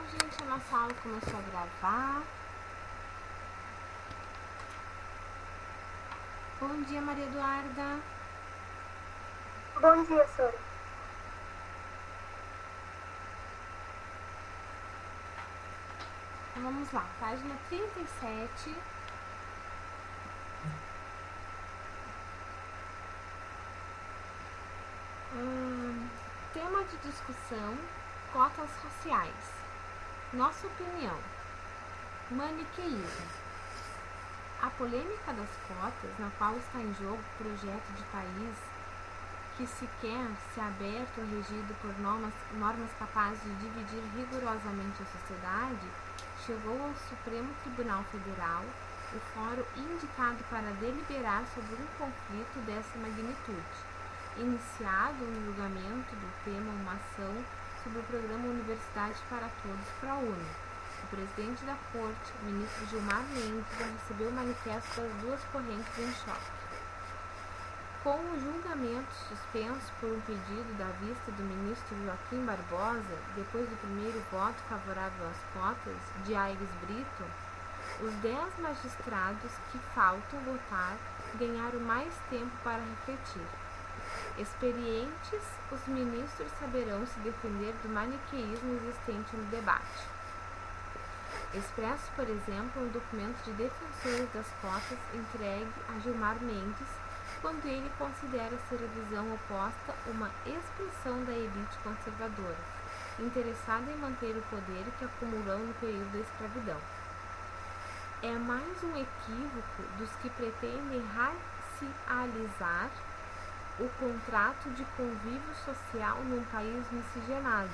gente, a nossa aula começou a gravar. Bom dia, Maria Eduarda. Bom dia, Sora. Então vamos lá, página 37. Tema de discussão: cotas raciais. Nossa opinião: maniqueísmo. A polêmica das cotas, na qual está em jogo o projeto de país que se quer ser aberto ou regido por normas capazes de dividir rigorosamente a sociedade, chegou ao Supremo Tribunal Federal, o fórum indicado para deliberar sobre um conflito dessa magnitude. Iniciado um julgamento do tema uma ação sobre o programa Universidade para Todos ProUni. O presidente da Corte, o ministro Gilmar Mendes, já recebeu o manifesto das duas correntes em choque. Com o julgamento suspenso por um pedido da vista do ministro Joaquim Barbosa, depois do primeiro voto favorável às cotas de Aires Brito, os 10 magistrados que faltam votar ganharam mais tempo para refletir. Experientes, os ministros saberão se defender do maniqueísmo existente no debate. Expresso, por exemplo, no documento de defensores das cotas entregue a Gilmar Mendes, quando ele considera ser a visão oposta uma expressão da elite conservadora, interessada em manter o poder que acumulou no período da escravidão. É mais um equívoco dos que pretendem racializar o contrato de convívio social num país miscigenado,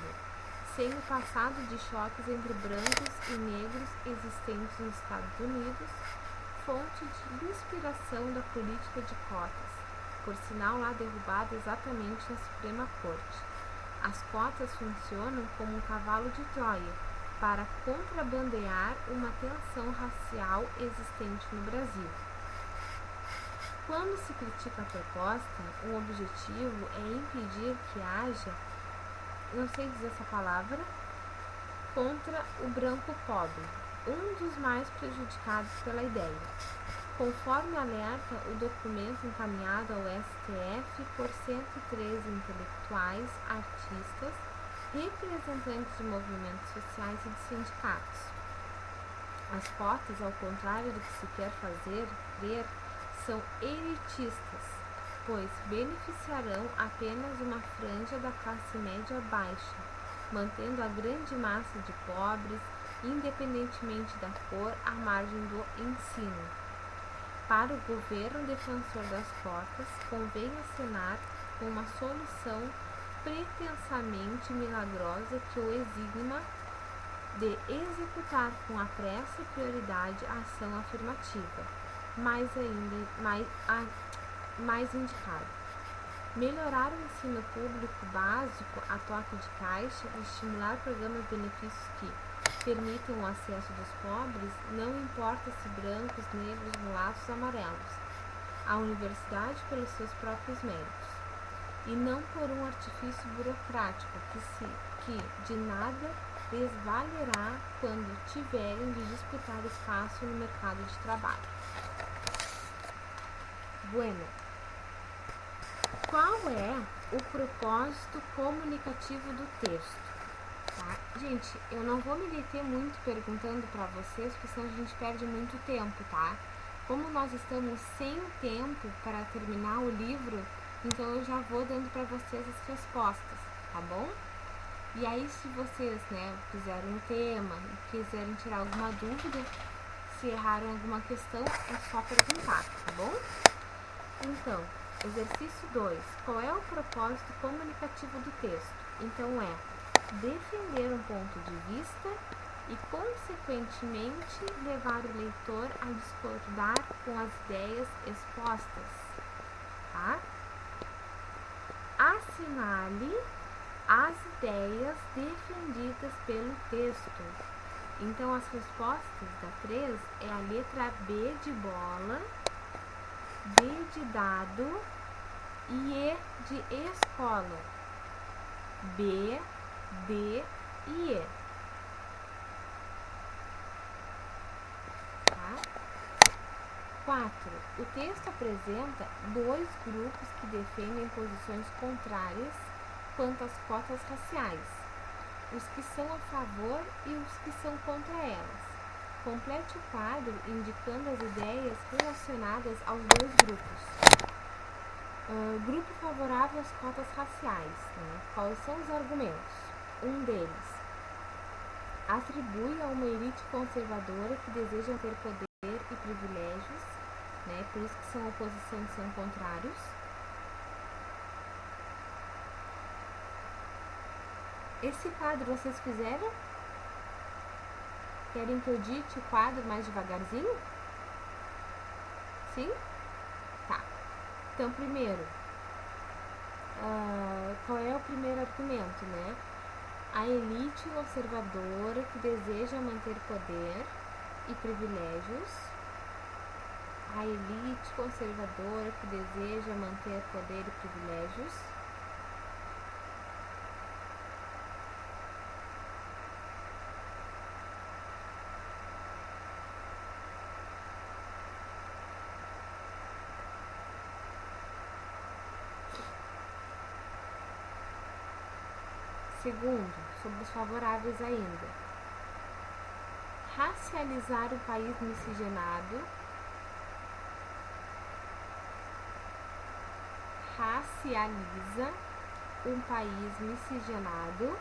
sem o passado de choques entre brancos e negros existentes nos Estados Unidos, fonte de inspiração da política de cotas, por sinal lá derrubada exatamente na Suprema Corte. As cotas funcionam como um cavalo de Troia para contrabandear uma tensão racial existente no Brasil. Quando se critica a proposta, o objetivo é impedir que haja, não sei dizer essa palavra, contra o branco pobre, um dos mais prejudicados pela ideia. Conforme alerta o documento encaminhado ao STF por 113 intelectuais, artistas, representantes de movimentos sociais e de sindicatos. As cotas, ao contrário do que se quer fazer crer, são elitistas, pois beneficiarão apenas uma franja da classe média baixa, mantendo a grande massa de pobres, independentemente da cor, à margem do ensino. Para o governo defensor das cotas, convém acenar com uma solução pretensamente milagrosa que o exima de executar com a pressa e prioridade a ação afirmativa, mais indicado. Melhorar o ensino público básico a toque de caixa e estimular programas de benefícios que permitam o acesso dos pobres, não importa se brancos, negros, mulatos, amarelos, à universidade pelos seus próprios méritos, e não por um artifício burocrático que de nada lhes valerá quando tiverem de disputar espaço no mercado de trabalho. Bueno, qual é o propósito comunicativo do texto? Tá? Gente, eu não vou me deter muito perguntando para vocês, porque senão a gente perde muito tempo, tá? Como nós estamos sem tempo para terminar o livro, então eu já vou dando para vocês as respostas, tá bom? E aí, se vocês, fizerem um tema e quiserem tirar alguma dúvida, se erraram alguma questão, é só perguntar, tá bom? Então, exercício 2. Qual é o propósito comunicativo do texto? Então, é defender um ponto de vista e, consequentemente, levar o leitor a discordar com as ideias expostas, tá? Assinale as ideias defendidas pelo texto. Então, as respostas da 3 é a letra B de bola, D de dado e E de escola. B, D e E. 4. O texto apresenta dois grupos que defendem posições contrárias quanto às cotas raciais, os que são a favor e os que são contra elas. Complete o quadro indicando as ideias relacionadas aos dois grupos. Grupo favorável às cotas raciais. Quais são os argumentos? Um deles atribui a uma elite conservadora que deseja ter poder e privilégios, por isso que são oposição e são contrários. Esse quadro vocês fizeram? Querem que eu dite o quadro mais devagarzinho? Sim? Tá. Então, primeiro, qual é o primeiro argumento, A elite conservadora que deseja manter poder e privilégios. A elite conservadora que deseja manter poder e privilégios. Segundo, sobre os favoráveis ainda. Racializar o país miscigenado. Racializa um país miscigenado.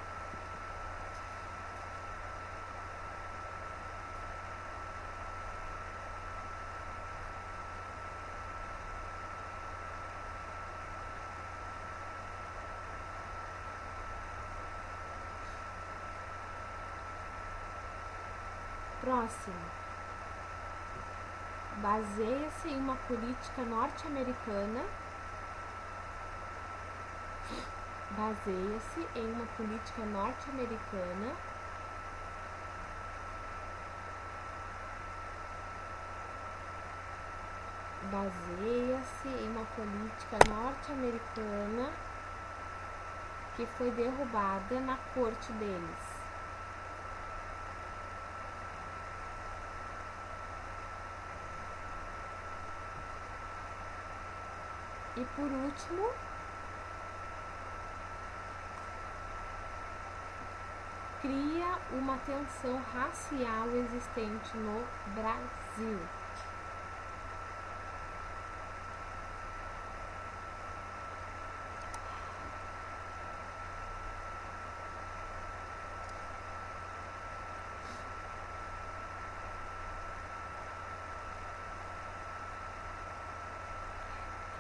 Próximo. Baseia-se em uma política norte-americana. Baseia-se em uma política norte-americana. Baseia-se em uma política norte-americana que foi derrubada na corte deles. E por último, cria uma tensão racial existente no Brasil.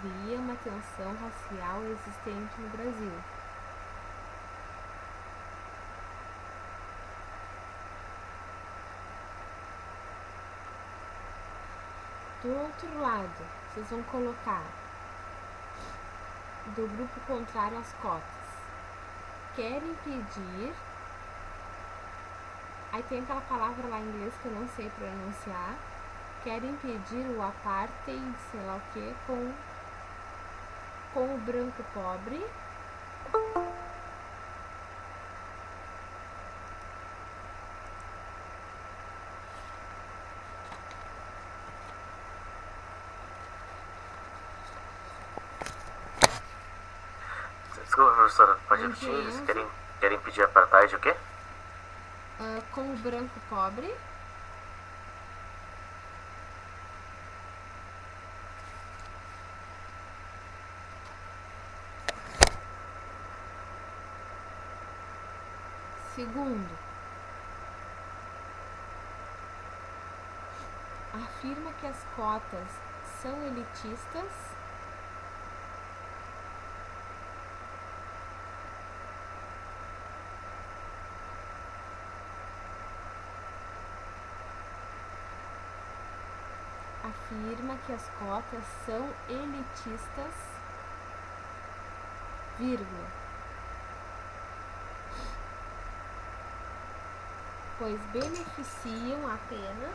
Cria uma tensão racial existente no Brasil. Do outro lado, vocês vão colocar do grupo contrário às cotas. Quer impedir. Aí tem aquela palavra lá em inglês que eu não sei pronunciar. Quer impedir o apartheid, sei lá o que, com o branco pobre. Desculpa, professora, pode repetir? Eles querem pedir apartheid o quê? Com o branco pobre. Segundo, afirma que as cotas são elitistas. Afirma que as cotas são elitistas, vírgula, pois beneficiam apenas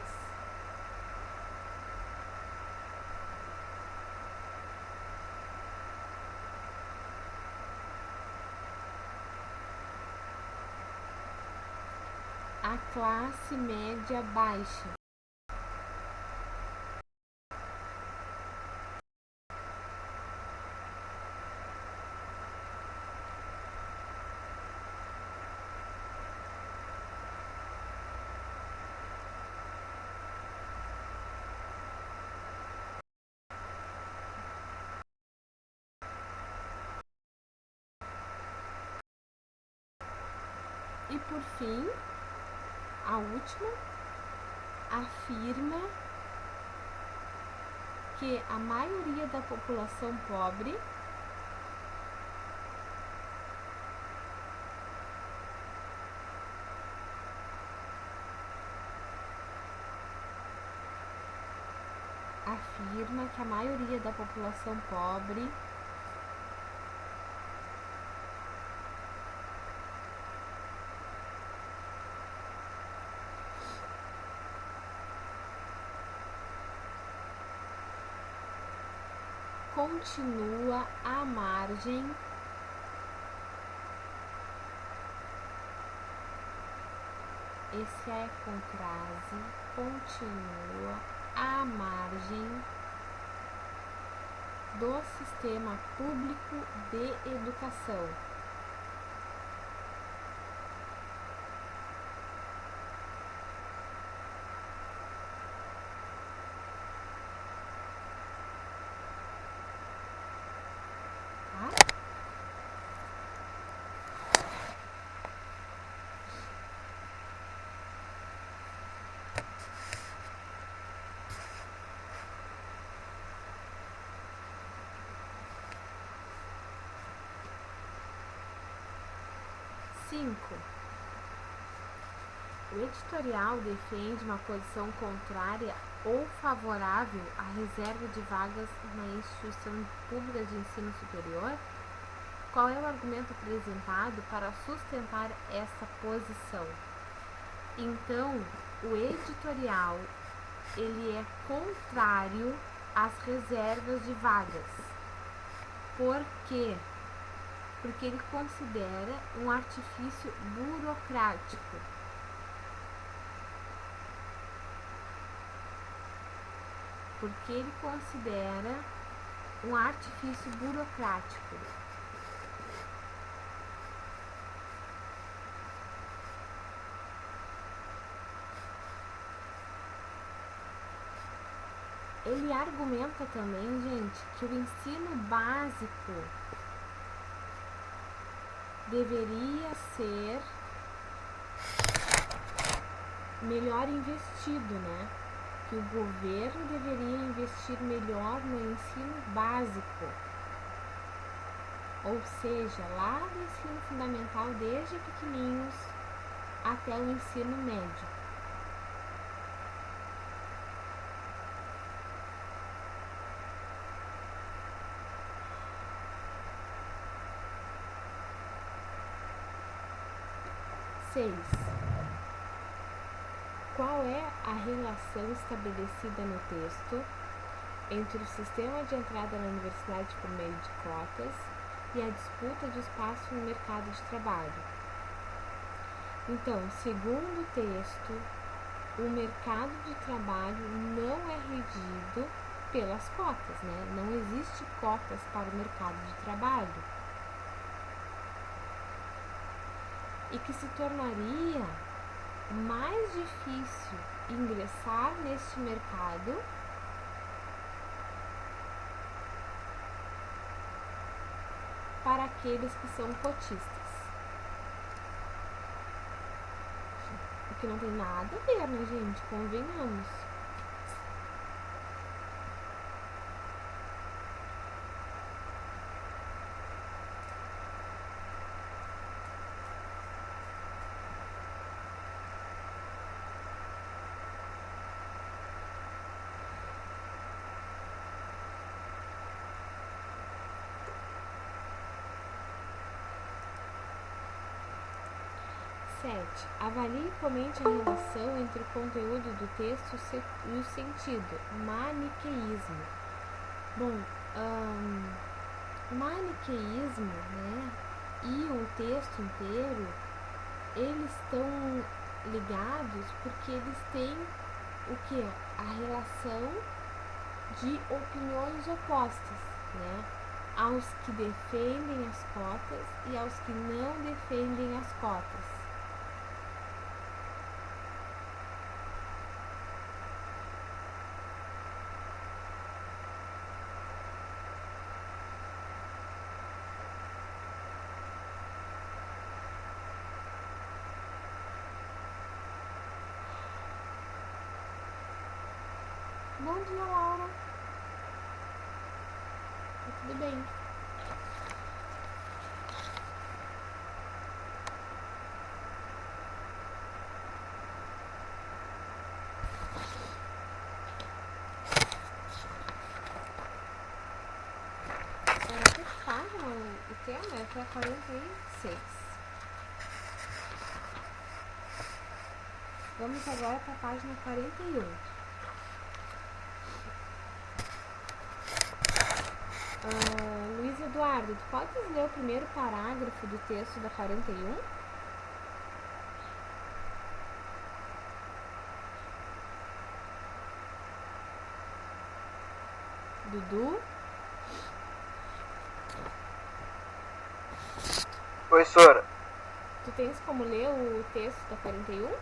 a classe média baixa. E por fim, a última, afirma que a maioria da população pobre continua à margem continua à margem do sistema público de educação. Tá? 5. O editorial defende uma posição contrária ou favorável à reserva de vagas na instituição pública de ensino superior? Qual é o argumento apresentado para sustentar essa posição? Então, o editorial ele é contrário às reservas de vagas. Por quê? Porque ele considera um artifício burocrático. Porque ele considera um artifício burocrático. Ele argumenta também, gente, que o ensino básico deveria ser melhor investido, né? Que o governo deveria investir melhor no ensino básico. Ou seja, lá do ensino fundamental, desde pequenininhos até o ensino médio. Qual é a relação estabelecida no texto entre o sistema de entrada na universidade por meio de cotas e a disputa de espaço no mercado de trabalho? Então, segundo o texto, o mercado de trabalho não é regido pelas cotas, né? Não existe cotas para o mercado de trabalho. E que se tornaria mais difícil ingressar neste mercado para aqueles que são cotistas. O que não tem nada a ver, né, gente? Convenhamos. Avalie e comente a relação entre o conteúdo do texto e o sentido. Maniqueísmo. Bom, o maniqueísmo, né, e o texto inteiro, eles estão ligados porque eles têm o que? A relação de opiniões opostas, né? Aos que defendem as cotas e aos que não defendem as cotas. Bom dia, Laura. Tá tudo bem. Era que página o tema? É até 46. Vamos agora para a página 41. Luiz Eduardo, tu podes ler o primeiro parágrafo do texto da 41? Dudu? Professora, Tu tens como ler o texto da 41?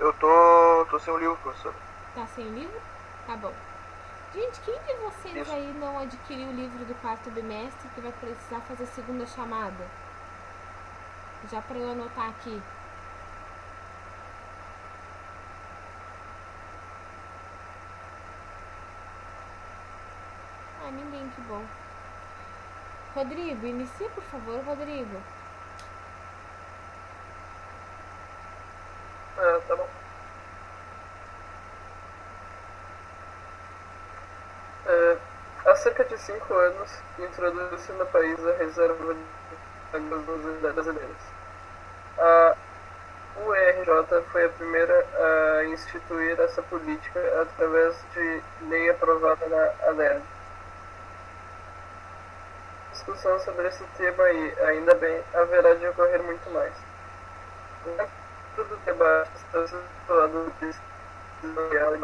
eu tô sem o livro, professora. Tá sem o livro? Tá bom. Gente, quem de vocês Isso. aí não adquiriu o livro do quarto bimestre que vai precisar fazer segunda chamada? Já para eu anotar aqui. Ah, ninguém, que bom. Rodrigo, inicia por favor, Rodrigo. Tá bom. Há cerca de 5 anos, introduz-se no país a reserva de águas das unidades brasileiras. A URJ foi a primeira a instituir essa política através de lei aprovada na ANEL. Discussão sobre esse tema e, ainda bem, haverá de ocorrer muito mais. Dentro do debate está situado o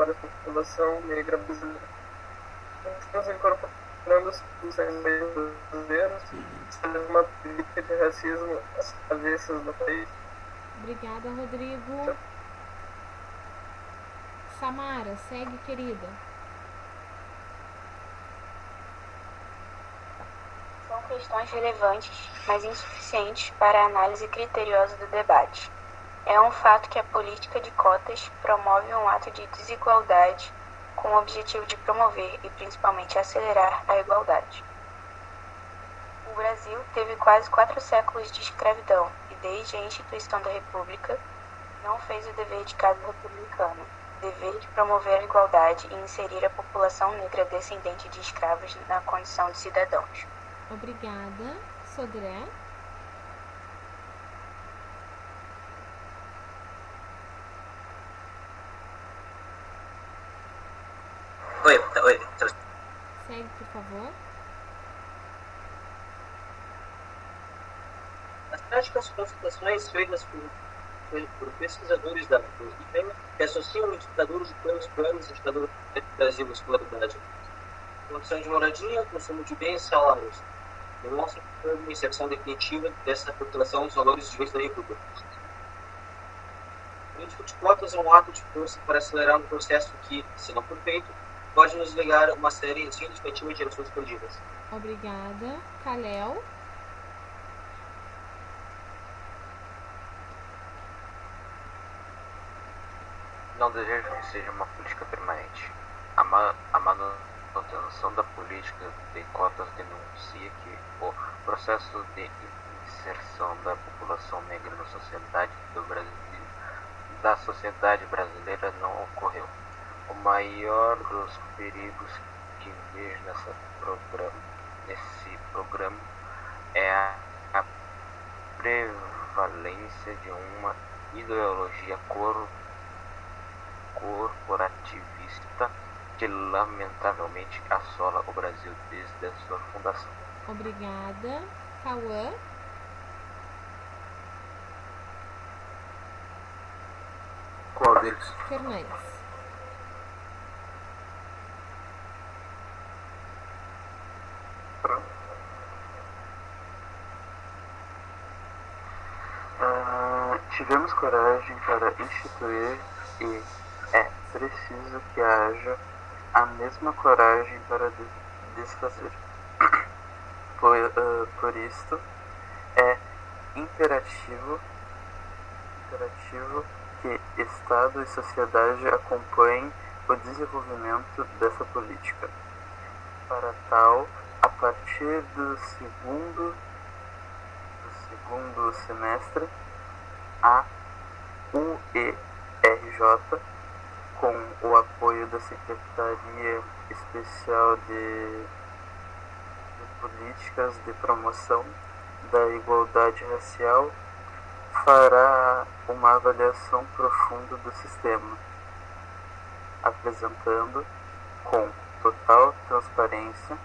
da população negra brasileira. Estamos incorporando as discussões brasileiras sobre uma política de racismo às avessas no país. Obrigada, Rodrigo. Samara, segue, querida. São questões relevantes, mas insuficientes para a análise criteriosa do debate. É um fato que a política de cotas promove um ato de desigualdade com o objetivo de promover e principalmente acelerar a igualdade. O Brasil teve quase 4 séculos de escravidão e, desde a instituição da República, não fez o dever de casa republicano, dever de promover a igualdade e inserir a população negra descendente de escravos na condição de cidadãos. Obrigada. Sodré. Oi. Segue, por favor. As práticas consultações feitas por pesquisadores da IPEM que associam indicadores de planos e indicadores do Brasil à escolaridade, condição de moradia, consumo de bens e salários, demonstram que houve uma inserção definitiva dessa população nos valores de leis da República. A política de cotas é um ato de força para acelerar um processo que, se não for feito, pode nos ligar uma série significativa de gerações perdidas. Obrigada. Kalel. Não desejo que seja uma política permanente. A manutenção da política de cotas denuncia que o processo de inserção da população negra na sociedade da sociedade brasileira não ocorreu. O maior dos perigos que vejo nesse programa é a prevalência de uma ideologia corporativista que lamentavelmente assola o Brasil desde a sua fundação. Obrigada. Cauã. Qual deles? Fernandes. Tivemos coragem para instituir e é preciso que haja a mesma coragem para desfazer. Por isto, é imperativo que Estado e sociedade acompanhem o desenvolvimento dessa política. Para tal, a partir do segundo semestre, a UERJ, com o apoio da Secretaria Especial de Políticas de Promoção da Igualdade Racial, fará uma avaliação profunda do sistema, apresentando com total transparência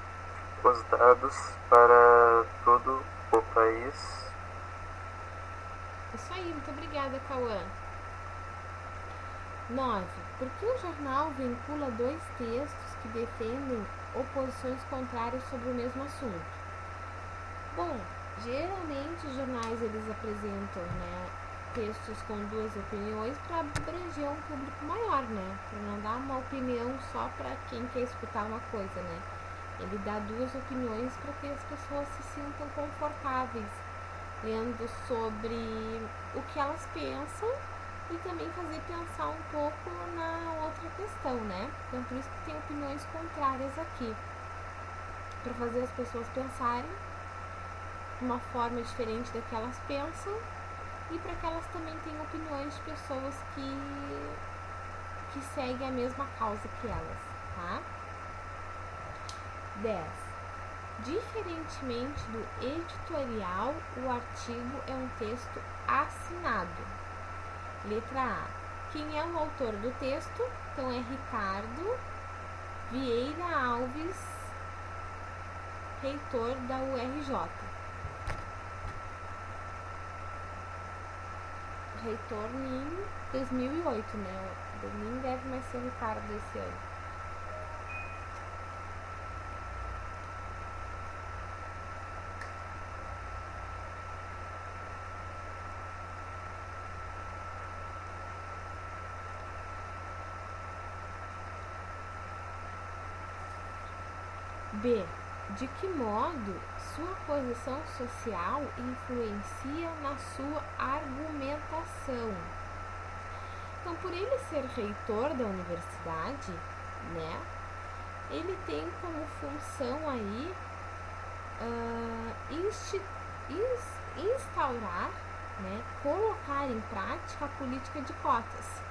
os dados para todo o país. Isso aí, muito obrigada, Cauã. 9. Por que o jornal vincula dois textos que defendem oposições contrárias sobre o mesmo assunto? Bom, geralmente os jornais eles apresentam, textos com duas opiniões para abranger um público maior, para não dar uma opinião só para quem quer escutar uma coisa, Ele dá duas opiniões para que as pessoas se sintam confortáveis lendo sobre o que elas pensam e também fazer pensar um pouco na outra questão, Então por isso que tem opiniões contrárias aqui, para fazer as pessoas pensarem de uma forma diferente da que elas pensam e para que elas também tenham opiniões de pessoas que seguem a mesma causa que elas, tá? 10. Diferentemente do editorial, o artigo é um texto assinado. Letra A. Quem é o autor do texto? Então é Ricardo Vieira Alves, reitor da URJ. Reitor em 2008, Nem deve mais ser Ricardo esse ano. B. De que modo sua posição social influencia na sua argumentação? Então, por ele ser reitor da universidade, ele tem como função aí instaurar, colocar em prática a política de cotas.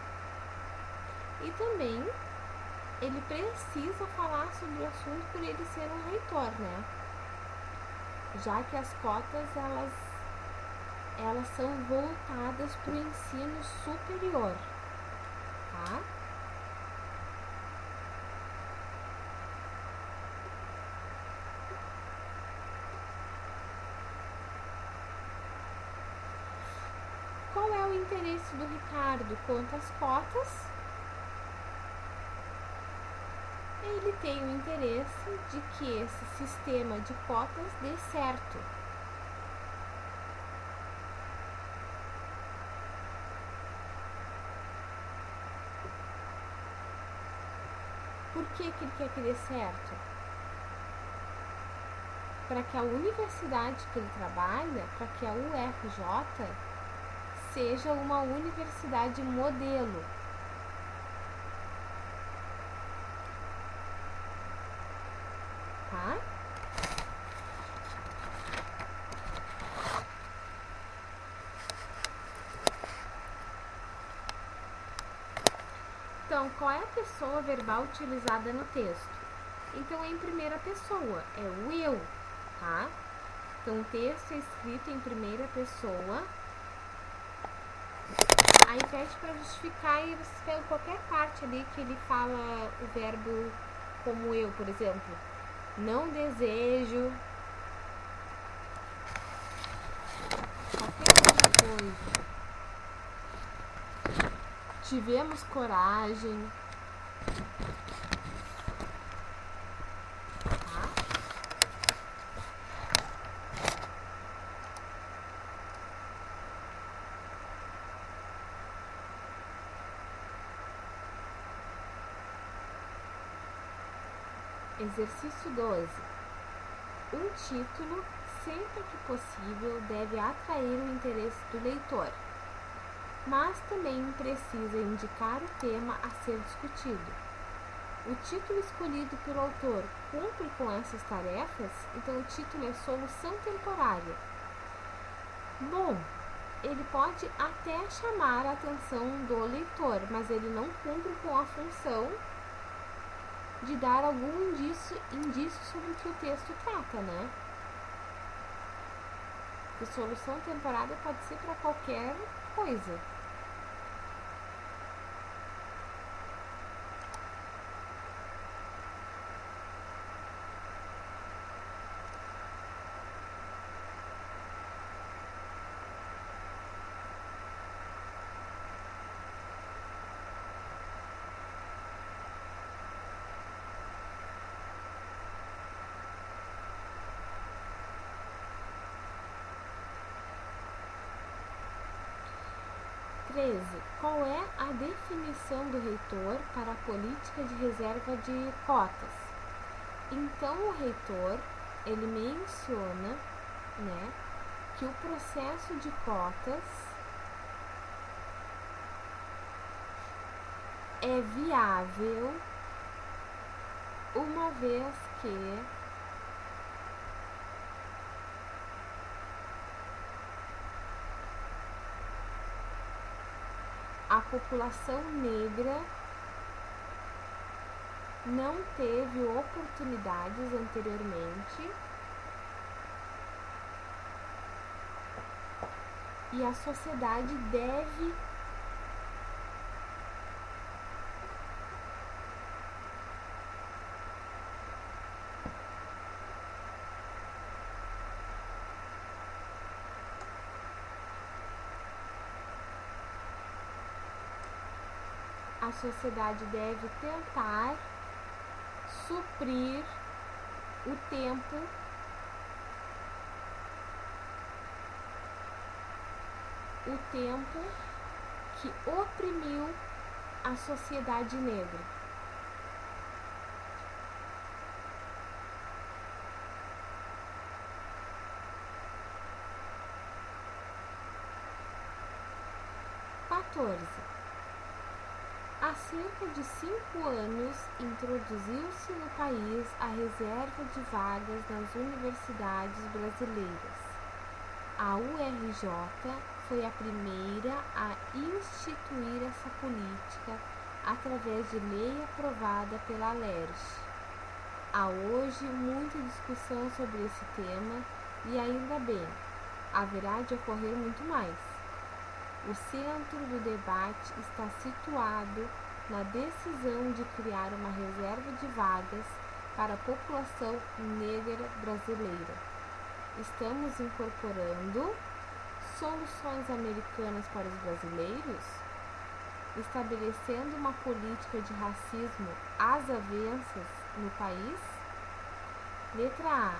E também ele precisa falar sobre o assunto por ele ser um reitor, Já que as cotas, elas são voltadas para o ensino superior, tá? Qual é o interesse do Ricardo quanto às cotas? Ele tem o interesse de que esse sistema de cotas dê certo. Por que ele quer que dê certo? Para que a universidade que ele trabalha, para que a UFJ seja uma universidade modelo. Tá? Então, qual é a pessoa verbal utilizada no texto? Então, é em primeira pessoa, é o eu, tá? Então, o texto é escrito em primeira pessoa. Aí pede para justificar e você pega qualquer parte ali que ele fala o verbo como eu, por exemplo. Não desejo, qualquer outra coisa. Tivemos coragem. Tá? Exercício 12. Um título, sempre que possível, deve atrair o interesse do leitor. mas também precisa indicar o tema a ser discutido. O título escolhido pelo autor cumpre com essas tarefas? Então o título é Solução Temporária. Bom, ele pode até chamar a atenção do leitor, mas ele não cumpre com a função de dar algum indício sobre o que o texto trata, né? E solução temporária pode ser para qualquer coisa. Qual é a definição do reitor para a política de reserva de cotas? Então, o reitor, ele menciona, né, que o processo de cotas é viável uma vez que a população negra não teve oportunidades anteriormente e a sociedade deve tentar suprir o tempo que oprimiu a sociedade negra. Há cerca de 5 anos, introduziu-se no país a reserva de vagas nas universidades brasileiras. A URJ foi a primeira a instituir essa política através de lei aprovada pela LERJ. Há hoje muita discussão sobre esse tema e ainda bem, haverá de ocorrer muito mais. O centro do debate está situado na decisão de criar uma reserva de vagas para a população negra brasileira. Estamos incorporando soluções americanas para os brasileiros, estabelecendo uma política de racismo às avessas no país. Letra A.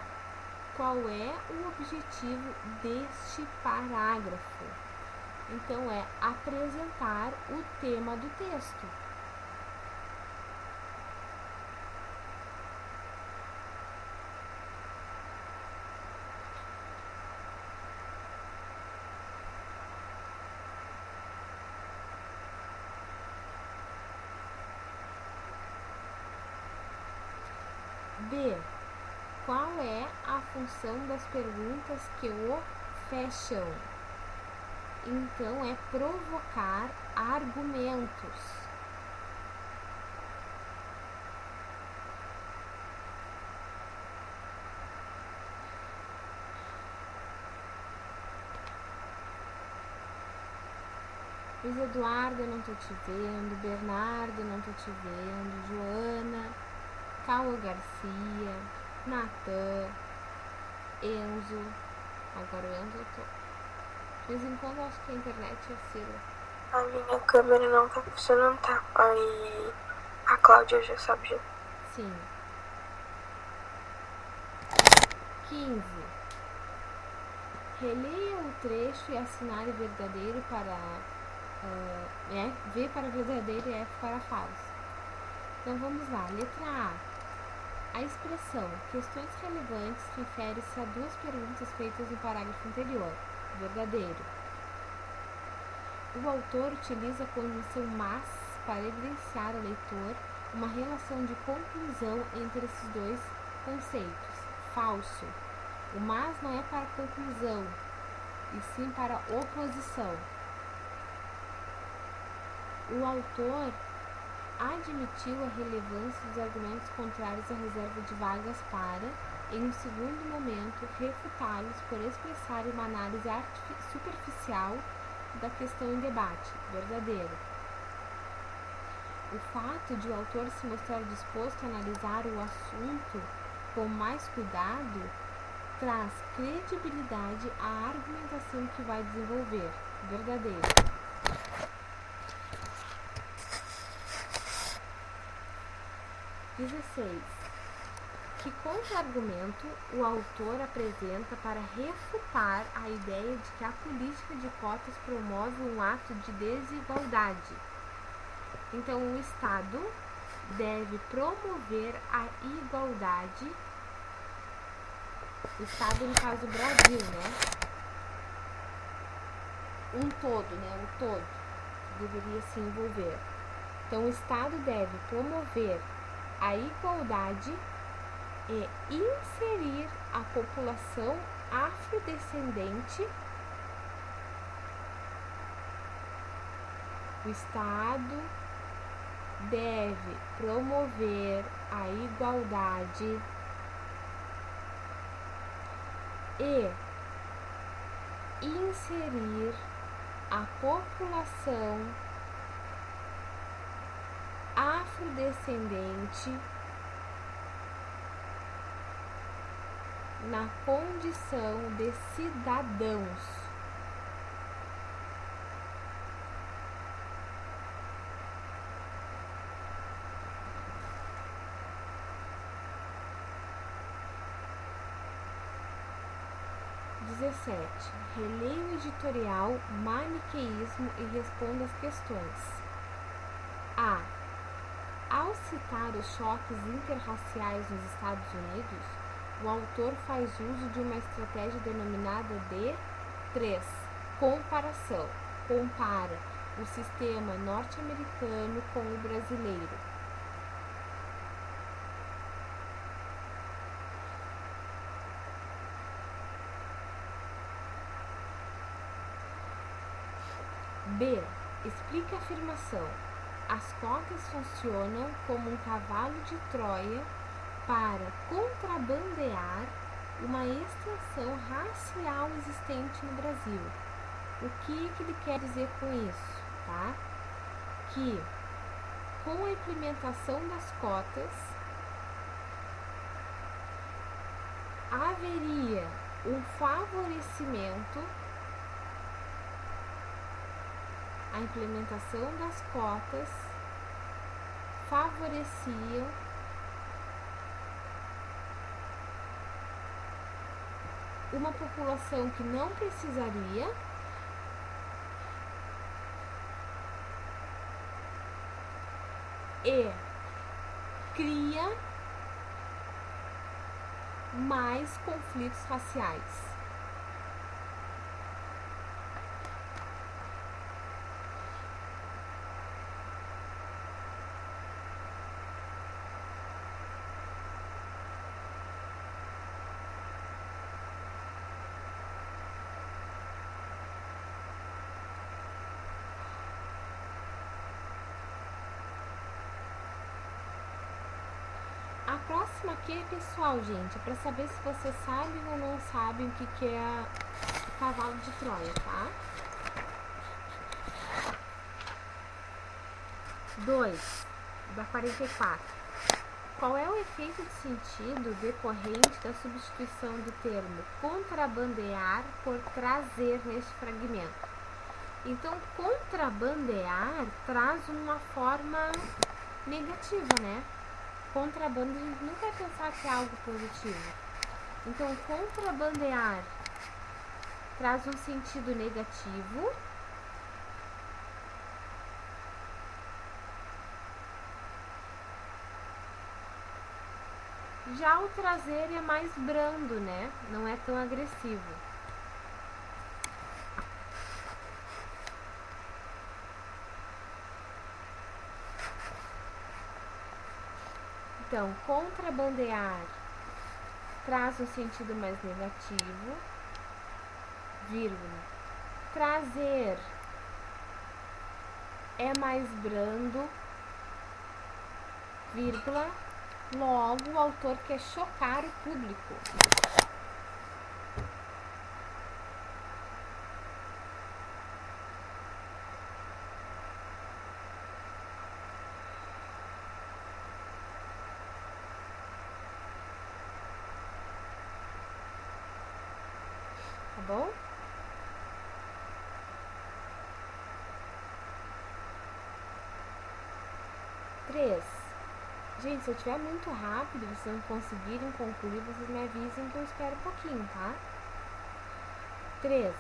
Qual é o objetivo deste parágrafo? Então, é apresentar o tema do texto. B. Qual é a função das perguntas que o fecham? Então, é provocar argumentos. Luiz Eduardo, eu não tô te vendo. Bernardo, não tô te vendo. Joana, Cauã Garcia, Natan, Enzo. Agora o Enzo eu tô. De vez em quando eu acho que a internet oscila. A minha câmera não tá funcionando, tá? Aí a Cláudia já sabe já. Sim. 15. Releia o trecho e assinale verdadeiro para V para verdadeiro e F para falso. Então vamos lá. Letra A. A expressão questões relevantes refere-se a duas perguntas feitas no parágrafo anterior. Verdadeiro. O autor utiliza a conjunção mas para evidenciar ao leitor uma relação de conclusão entre esses dois conceitos. Falso. O mas não é para conclusão, e sim para oposição. O autor admitiu a relevância dos argumentos contrários à reserva de vagas para, em um segundo momento, refutá-los por expressar uma análise superficial da questão em debate, verdadeiro. O fato de o autor se mostrar disposto a analisar o assunto com mais cuidado traz credibilidade à argumentação que vai desenvolver, verdadeiro. Que contra-argumento o autor apresenta para refutar a ideia de que a política de cotas promove um ato de desigualdade? Então, o Estado deve promover a igualdade. O Estado, no caso, o Brasil, né? Um todo, né? O todo deveria se envolver. Então, o Estado deve promover a igualdade e inserir a população afrodescendente. O Estado deve promover a igualdade e inserir a população afrodescendente na condição de cidadãos. Releia o editorial Maniqueísmo e responda as questões. A. Ao citar os choques interraciais nos Estados Unidos, o autor faz uso de uma estratégia denominada de 3. Comparação. Compara o sistema norte-americano com o brasileiro. B. Explica a afirmação. As cotas funcionam como um cavalo de Troia para contrabandear uma extensão racial existente no Brasil. O que ele quer dizer com isso? Tá? Que com a implementação das cotas haveria um favorecimento. A implementação das cotas favorecia uma população que não precisaria e cria mais conflitos raciais. A próxima aqui, pessoal, gente, é para saber se vocês sabem ou não sabem o que é cavalo de Troia, tá? 2, da 44. Qual é o efeito de sentido decorrente da substituição do termo contrabandear por trazer neste fragmento? Então, contrabandear traz uma forma negativa, né? Contrabando, a gente nunca vai pensar que é algo positivo. Então, contrabandear traz um sentido negativo. Já o trazer é mais brando, né? Não é tão agressivo. Então, contrabandear traz um sentido mais negativo, vírgula. Trazer é mais brando, vírgula. Logo, o autor quer chocar o público. Tá bom? Três. Gente, se eu estiver muito rápido, vocês não conseguirem concluir, vocês me avisem que eu espero um pouquinho, tá? 3.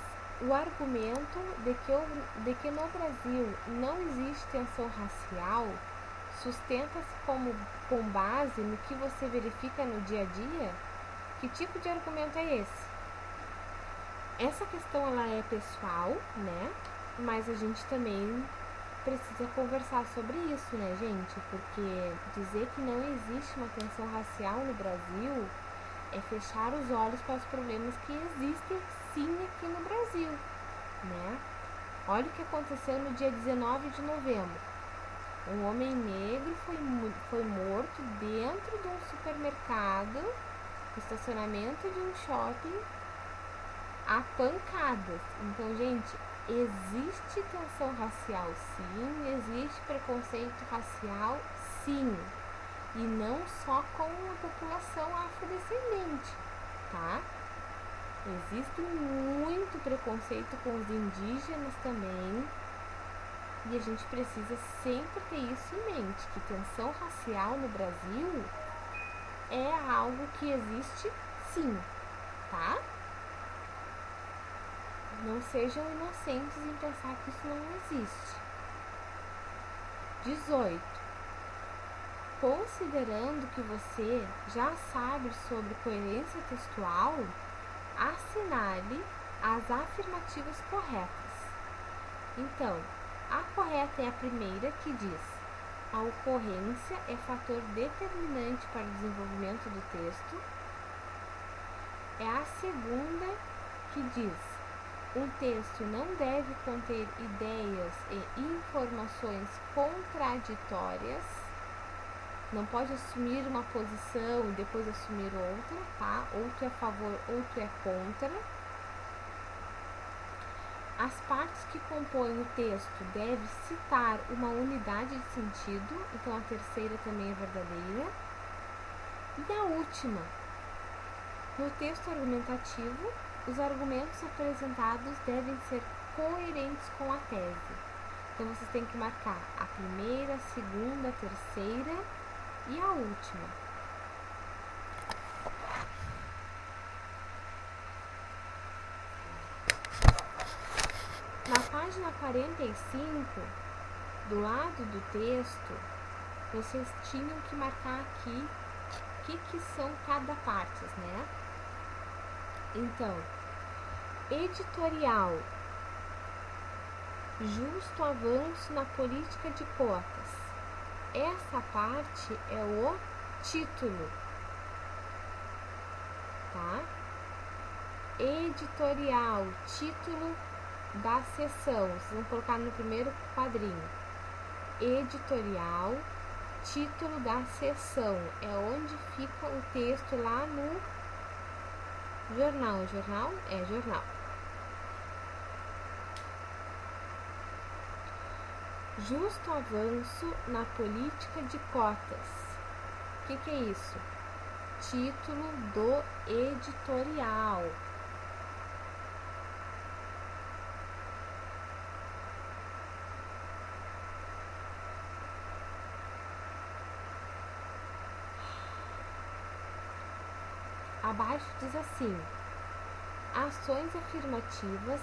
O argumento de que no Brasil não existe tensão racial sustenta-se com base no que você verifica no dia a dia? Que tipo de argumento é esse? Essa questão ela é pessoal, né? Mas a gente também precisa conversar sobre isso, né, gente? Porque dizer que não existe uma tensão racial no Brasil é fechar os olhos para os problemas que existem sim aqui no Brasil, né? Olha o que aconteceu no dia 19 de novembro. Um homem negro foi morto dentro de um supermercado, no estacionamento de um shopping, a pancadas. Então, gente, existe tensão racial sim, existe preconceito racial sim, e não só com a população afrodescendente, tá? Existe muito preconceito com os indígenas também, e a gente precisa sempre ter isso em mente, que tensão racial no Brasil é algo que existe sim, tá? Não sejam inocentes em pensar que isso não existe. 18. Considerando que você já sabe sobre coerência textual, assinale as afirmativas corretas. Então, a correta é a primeira, que diz: a ocorrência é fator determinante para o desenvolvimento do texto. É a segunda, que diz: um texto não deve conter ideias e informações contraditórias. Não pode assumir uma posição e depois assumir outra, tá? Ou tu é a favor ou tu é contra. As partes que compõem o texto devem citar uma unidade de sentido. Então, a terceira também é verdadeira. E a última, no texto argumentativo, os argumentos apresentados devem ser coerentes com a tese. Então, vocês têm que marcar a primeira, a segunda, a terceira e a última. Na página 45, do lado do texto, vocês tinham que marcar aqui o que são cada parte, né? Então, editorial, justo avanço na política de cotas. Essa parte é o título, tá? Editorial, título da seção. Vocês vão colocar no primeiro quadrinho. Editorial, título da seção. É onde fica o texto lá no jornal. Jornal? É jornal. Justo avanço na política de cotas. O que é isso? Título do editorial. Abaixo diz assim: ações afirmativas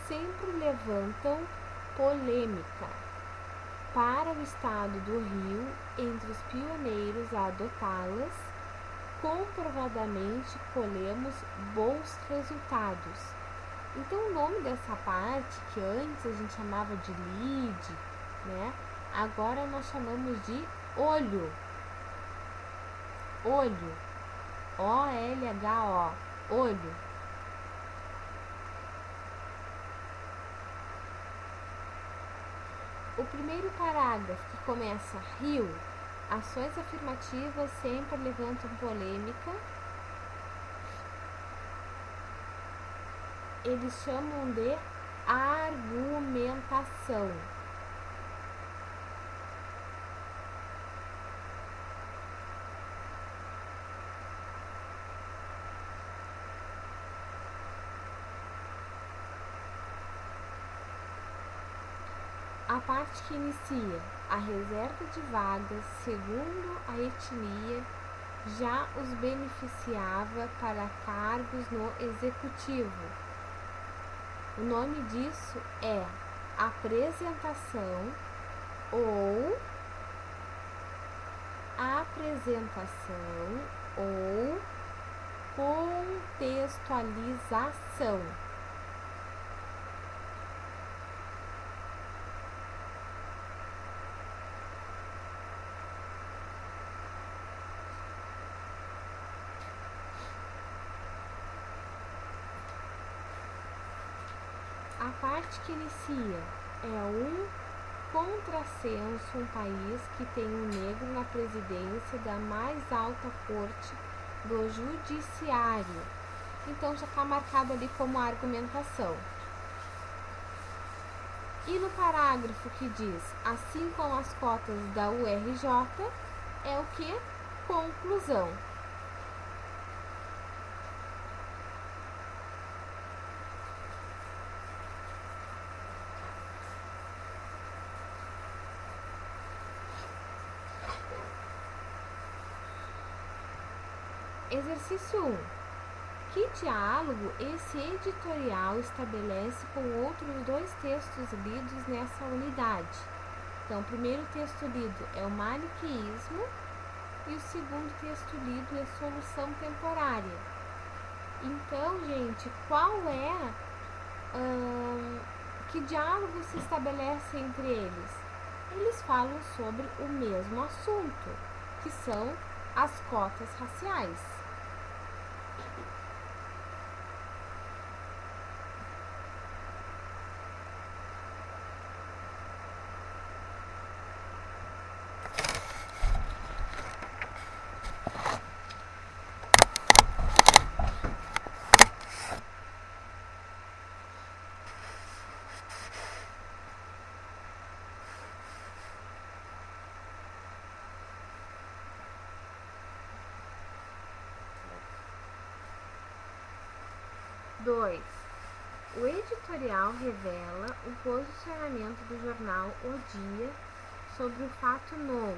sempre levantam polêmica. Para o estado do Rio, entre os pioneiros a adotá-las, comprovadamente colhemos bons resultados. Então, o nome dessa parte, que antes a gente chamava de lide, né? Agora nós chamamos de olho. Olho. O-L-H-O. Olho. O primeiro parágrafo, que começa rio, ações afirmativas sempre levantam polêmica. Eles chamam de argumentação. A parte que inicia a reserva de vagas segundo a etnia já os beneficiava para cargos no executivo. O nome disso é apresentação ou contextualização. A parte que inicia é um contrassenso, um país que tem um negro na presidência da mais alta corte do judiciário. Então já está marcado ali como argumentação. E no parágrafo que diz, assim como as cotas da URJ, é o que? Conclusão. Exercício 1. Que diálogo esse editorial estabelece com outros dois textos lidos nessa unidade? Então, o primeiro texto lido é o maniqueísmo e o segundo texto lido é solução temporária. Então, gente, qual é que diálogo se estabelece entre eles? Eles falam sobre o mesmo assunto, que são as cotas raciais. Dois. O editorial revela o posicionamento do jornal O Dia sobre o fato novo,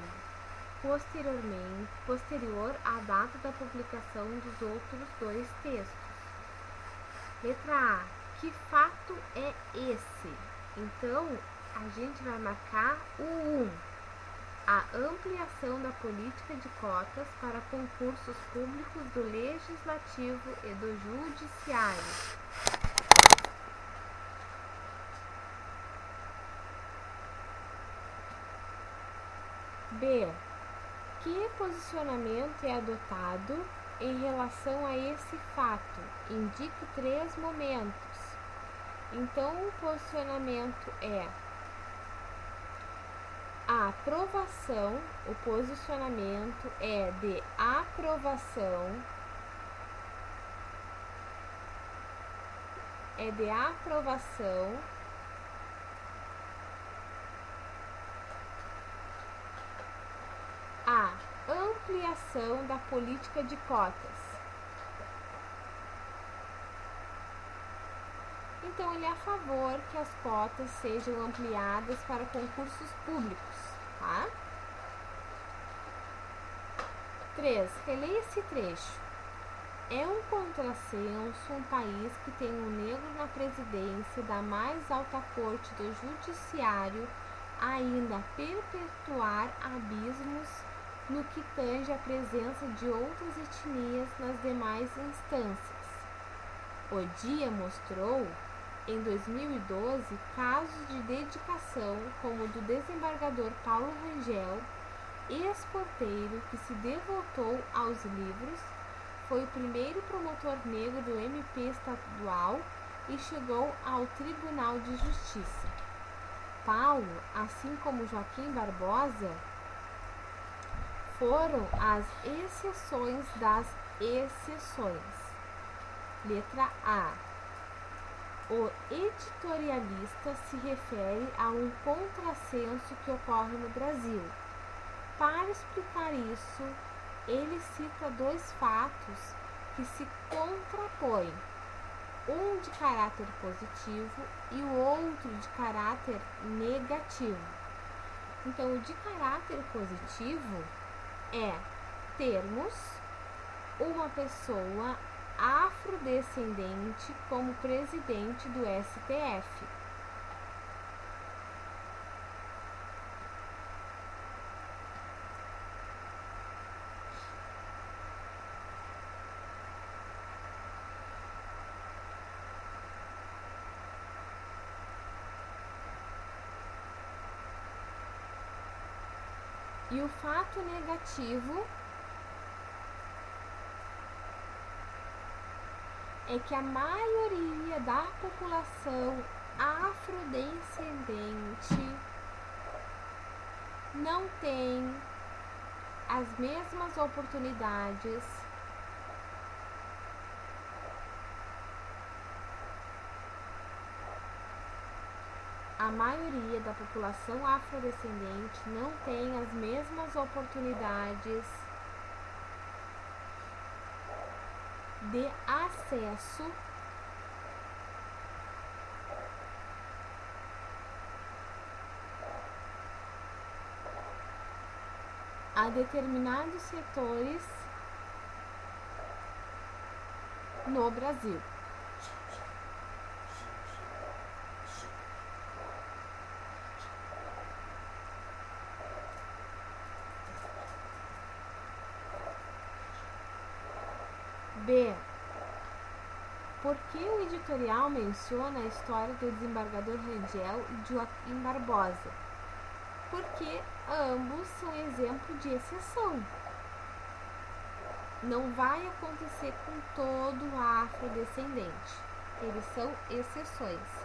posterior à data da publicação dos outros dois textos. Letra A. Que fato é esse? Então, a gente vai marcar o 1. A ampliação da política de cotas para concursos públicos do Legislativo e do Judiciário. B. Que posicionamento é adotado em relação a esse fato? Indique 3 momentos. Então, o posicionamento é a aprovação, o posicionamento é de aprovação, a ampliação da política de cotas. Então, ele é a favor que as cotas sejam ampliadas para concursos públicos, tá? 3. Releia esse trecho. É um contrassenso um país que tem um negro na presidência da mais alta corte do judiciário ainda perpetuar abismos no que tange a presença de outras etnias nas demais instâncias. O Dia mostrou em 2012, casos de dedicação, como o do desembargador Paulo Rangel, ex-porteiro que se devotou aos livros, foi o primeiro promotor negro do MP estadual e chegou ao Tribunal de Justiça. Paulo, assim como Joaquim Barbosa, foram as exceções das exceções. Letra A. O editorialista se refere a um contrassenso que ocorre no Brasil. Para explicar isso, ele cita dois fatos que se contrapõem, um de caráter positivo e o outro de caráter negativo. Então, o de caráter positivo é termos uma pessoa afrodescendente como presidente do STF. E o fato negativo é que a maioria da população afrodescendente não tem as mesmas oportunidades a maioria da população afrodescendente não tem as mesmas oportunidades de acesso a determinados setores no Brasil. B. Por que o editorial menciona a história do desembargador Rangel e de Joaquim Barbosa? Porque ambos são exemplo de exceção. Não vai acontecer com todo afrodescendente. Eles são exceções.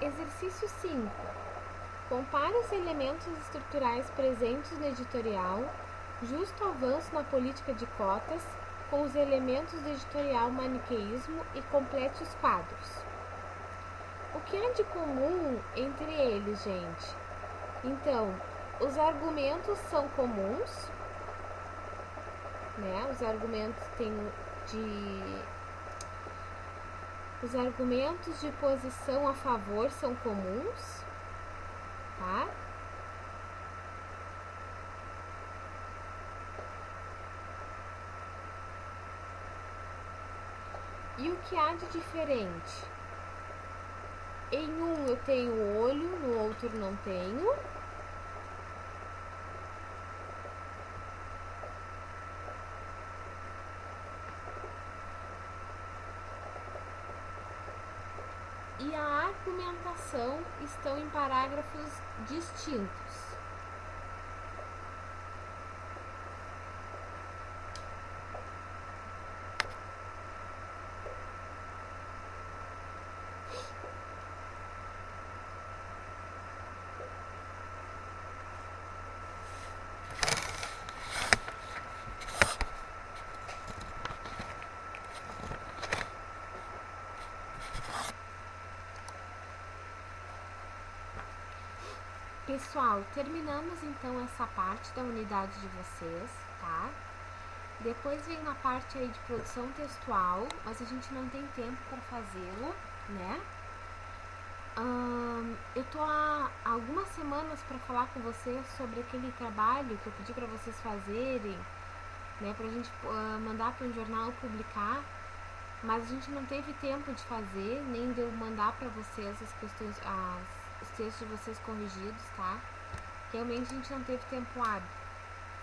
Exercício 5. Compare os elementos estruturais presentes no editorial Justo Avanço na Política de Cotas com os elementos do editorial Maniqueísmo e complete os quadros. O que há de comum entre eles, gente? Então, os argumentos são comuns, né? Os argumentos de posição a favor são comuns, tá? E o que há de diferente? Em um eu tenho olho, no outro não tenho. E a argumentação estão em parágrafos distintos. Pessoal, terminamos então essa parte da unidade de vocês, tá? Depois vem uma parte aí de produção textual, mas a gente não tem tempo para fazê-lo, né? Eu tô há algumas semanas para falar com vocês sobre aquele trabalho que eu pedi para vocês fazerem, né, pra gente mandar para um jornal publicar, mas a gente não teve tempo de fazer, nem de eu mandar para vocês as questões, os textos de vocês corrigidos, tá? Realmente a gente não teve tempo hábil.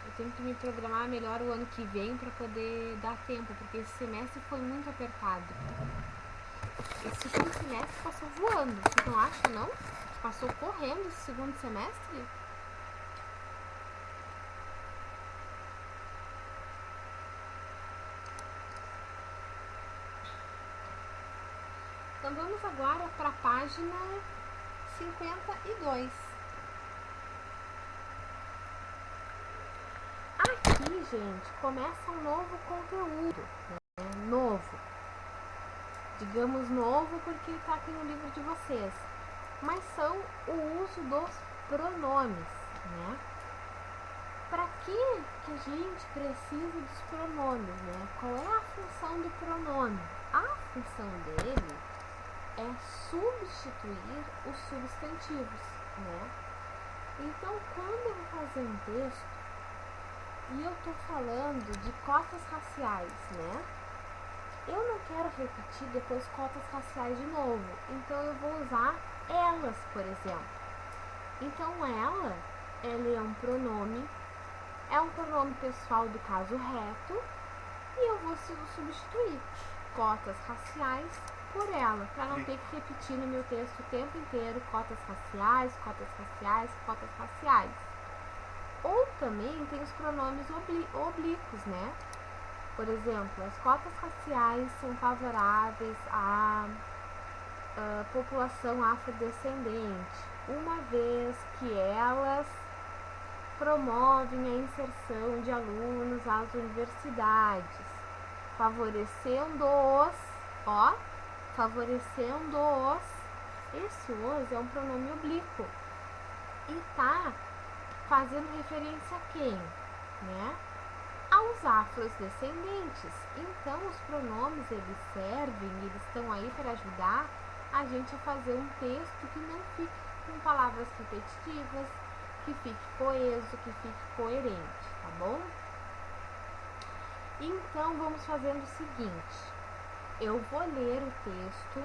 Eu tenho que me programar melhor o ano que vem para poder dar tempo, porque esse semestre foi muito apertado. Esse segundo semestre passou voando, vocês não acham, não? Passou correndo esse segundo semestre? Então vamos agora para a página 52. Aqui, gente, começa um novo conteúdo, né? Novo. Digamos novo porque está aqui no livro de vocês. Mas são o uso dos pronomes, né? Para que a gente precisa dos pronomes, né? Qual é a função do pronome? A função dele é substituir os substantivos, né? Então, quando eu vou fazer um texto e eu tô falando de cotas raciais, né? Eu não quero repetir depois cotas raciais de novo, então eu vou usar elas, por exemplo. Então, ela é um pronome pessoal do caso reto, e eu vou substituir cotas raciais por ela, para não ter que repetir no meu texto o tempo inteiro cotas raciais, cotas raciais, cotas raciais. Ou também tem os pronomes oblíquos, né? Por exemplo, as cotas raciais são favoráveis à população afrodescendente, uma vez que elas promovem a inserção de alunos às universidades, favorecendo-os, esse os é um pronome oblíquo e tá fazendo referência a quem, né? Aos afrodescendentes. Então os pronomes eles estão aí para ajudar a gente a fazer um texto que não fique com palavras repetitivas, que fique coeso, que fique coerente, tá bom? Então vamos fazendo o seguinte, eu vou ler o texto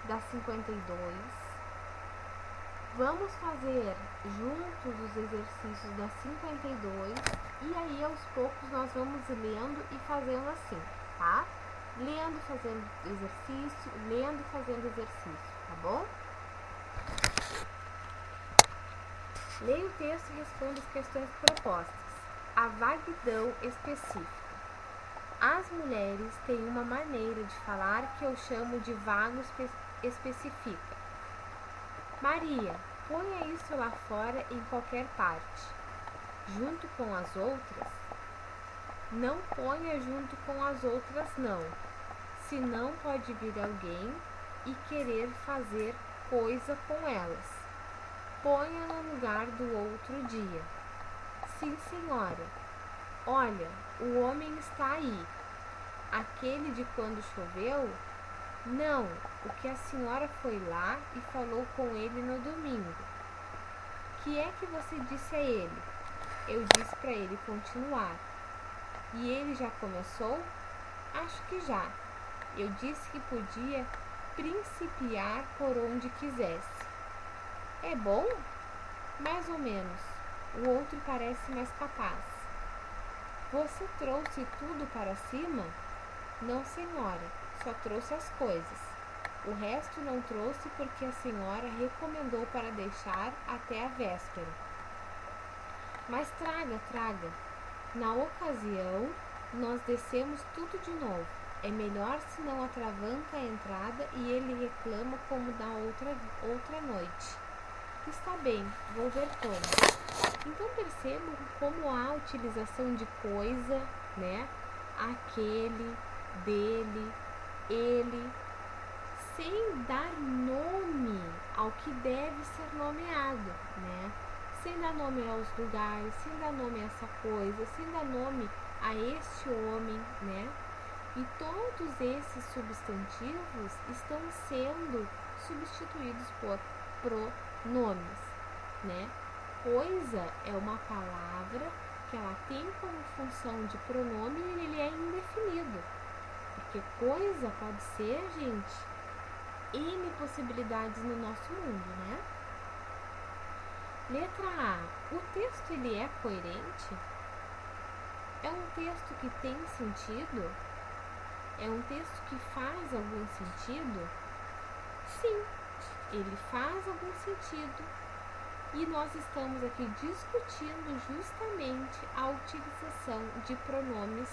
da 52, vamos fazer juntos os exercícios da 52 e aí aos poucos nós vamos lendo e fazendo assim, tá? Lendo, fazendo exercício, lendo, fazendo exercício, tá bom? Leia o texto e responda as questões propostas. A vaguidão específica. As mulheres têm uma maneira de falar que eu chamo de vago especifica. Maria, ponha isso lá fora em qualquer parte. Junto com as outras? Não ponha junto com as outras, não. Senão pode vir alguém e querer fazer coisa com elas. Ponha no lugar do outro dia. Sim, senhora. Olha, o homem está aí. Aquele de quando choveu? Não, o que a senhora foi lá e falou com ele no domingo. Que é que você disse a ele? Eu disse para ele continuar. E ele já começou? Acho que já. Eu disse que podia principiar por onde quisesse. É bom? Mais ou menos. O outro parece mais capaz. Você trouxe tudo para cima? Não, senhora. Só trouxe as coisas. O resto não trouxe porque a senhora recomendou para deixar até a véspera. Mas traga. Na ocasião, nós descemos tudo de novo. É melhor se não atravanca a entrada e ele reclama como da outra noite. Está bem, vou ver como. Então percebam como há utilização de coisa, né? Aquele, dele, ele, sem dar nome ao que deve ser nomeado, né? Sem dar nome aos lugares, sem dar nome a essa coisa, sem dar nome a este homem, né? E todos esses substantivos estão sendo substituídos por pronomes, né? Coisa é uma palavra que ela tem como função de pronome e ele é indefinido. Porque coisa pode ser, gente, N possibilidades no nosso mundo, né? Letra A. O texto, ele é coerente? É um texto que tem sentido? É um texto que faz algum sentido? Sim, ele faz algum sentido. E nós estamos aqui discutindo justamente a utilização de pronomes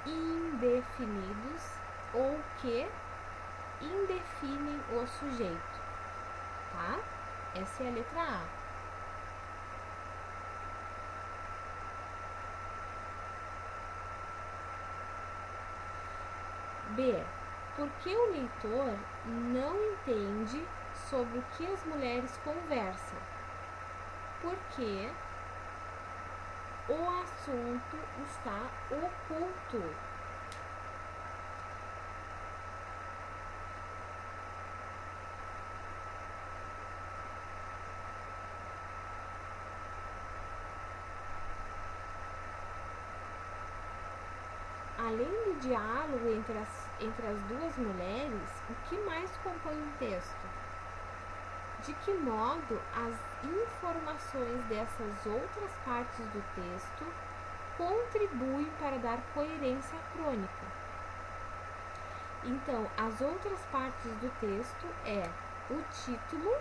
indefinidos ou que indefinem o sujeito, tá? Essa é a letra A. B. Por que o leitor não entende sobre o que as mulheres conversam? Porque o assunto está oculto. Além do diálogo entre as duas mulheres, o que mais compõe o texto? De que modo as informações dessas outras partes do texto contribuem para dar coerência à crônica? Então, as outras partes do texto é o título,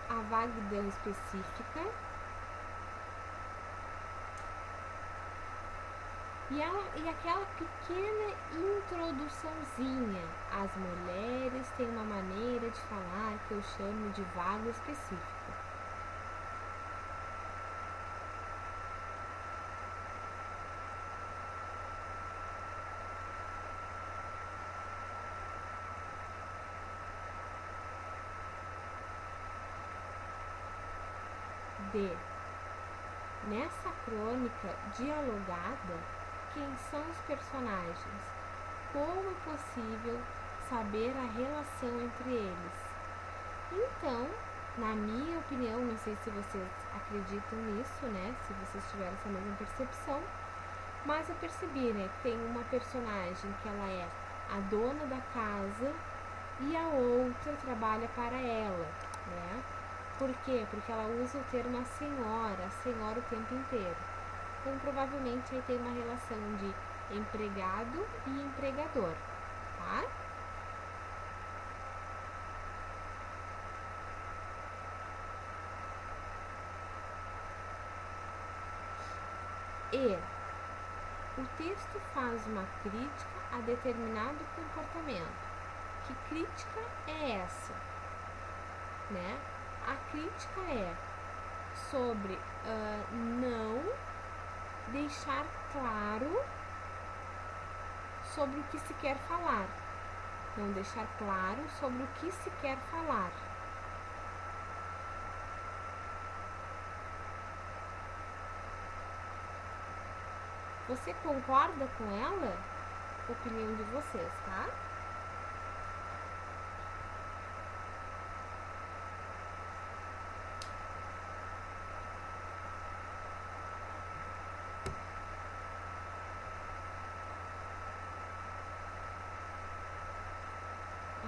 a vaguidão específica e aquela pequena introduçãozinha. As mulheres têm uma maneira de falar que eu chamo de vago específico. D. Nessa crônica dialogada, quem são os personagens? Como é possível saber a relação entre eles? Então, na minha opinião, não sei se vocês acreditam nisso, né? Se vocês tiveram essa mesma percepção, mas eu percebi, né? Que tem uma personagem que ela é a dona da casa e a outra trabalha para ela, né? Por quê? Porque ela usa o termo a senhora o tempo inteiro. Então, provavelmente, aí tem uma relação de empregado e empregador, tá? E o texto faz uma crítica a determinado comportamento. Que crítica é essa? Né? A crítica é sobre não deixar claro sobre o que se quer falar. Não deixar claro sobre o que se quer falar. Você concorda com ela? Opinião de vocês, tá?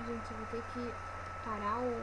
Gente, eu vou ter que parar o